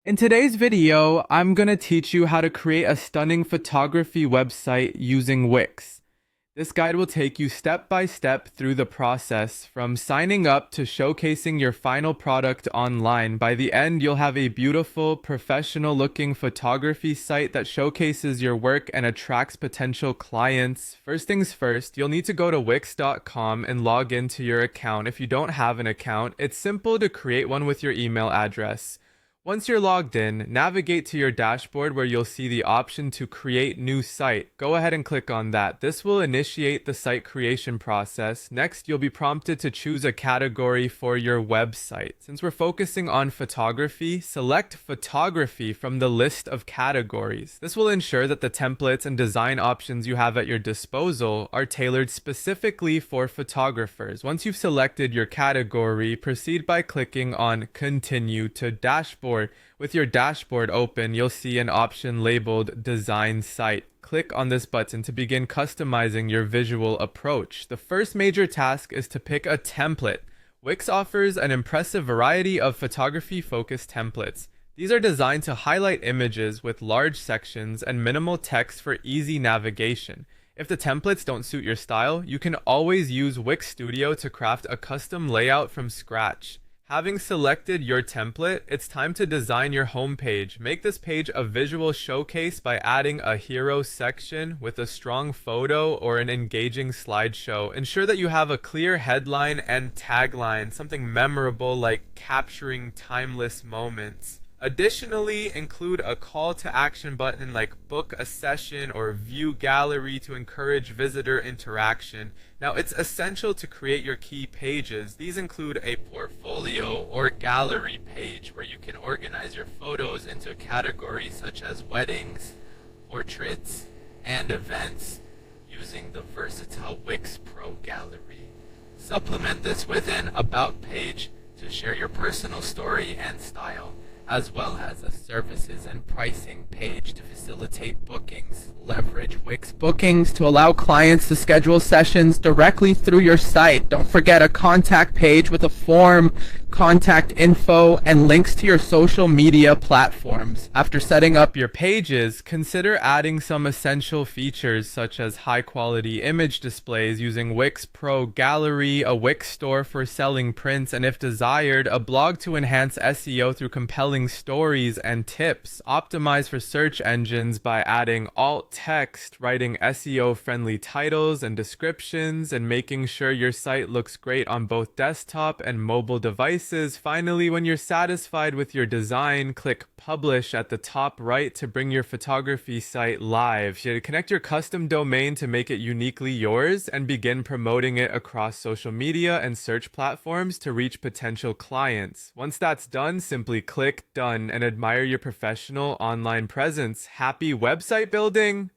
In today's video, I'm gonna teach you how to create a stunning photography website using Wix. This guide will take you step by step through the process from signing up to showcasing your final product online. By the end, you'll have a beautiful, professional looking photography site that showcases your work and attracts potential clients. First things first, you'll need to go to wix.com and log into your account. If you don't have an account, it's simple to create one with your email address. Once you're logged in, navigate to your dashboard where you'll see the option to create new site. Go ahead and click on that. This will initiate the site creation process. Next, you'll be prompted to choose a category for your website. Since we're focusing on photography, select photography from the list of categories. This will ensure that the templates and design options you have at your disposal are tailored specifically for photographers. Once you've selected your category, proceed by clicking on Continue to Dashboard. With your dashboard open, you'll see an option labeled Design Site. Click on this button to begin customizing your visual approach. The first major task is to pick a template. Wix offers an impressive variety of photography-focused templates. These are designed to highlight images with large sections and minimal text for easy navigation. If the templates don't suit your style, you can always use Wix Studio to craft a custom layout from scratch. Having selected your template, it's time to design your homepage. Make this page a visual showcase by adding a hero section with a strong photo or an engaging slideshow. Ensure that you have a clear headline and tagline, something memorable like capturing timeless moments. Additionally, include a call to action button like book a session or view gallery to encourage visitor interaction. Now, it's essential to create your key pages. These include a portfolio or gallery page where you can organize your photos into categories such as weddings, portraits, and events using the versatile Wix Pro Gallery. Supplement this with an About page to share your personal story and style, as well as a services and pricing page to facilitate bookings. Leverage Wix bookings to allow clients to schedule sessions directly through your site. Don't forget a contact page with a form, contact info, and links to your social media platforms. After setting up your pages, consider adding some essential features such as high-quality image displays using Wix Pro Gallery, a Wix store for selling prints, and if desired, a blog to enhance SEO through compelling stories and tips. Optimize for search engines by adding alt text, writing SEO-friendly titles and descriptions, and making sure your site looks great on both desktop and mobile devices. Finally, when you're satisfied with your design, click Publish at the top right to bring your photography site live. You connect your custom domain to make it uniquely yours and begin promoting it across social media and search platforms to reach potential clients. Once that's done, simply click Done and admire your professional online presence. Happy website building!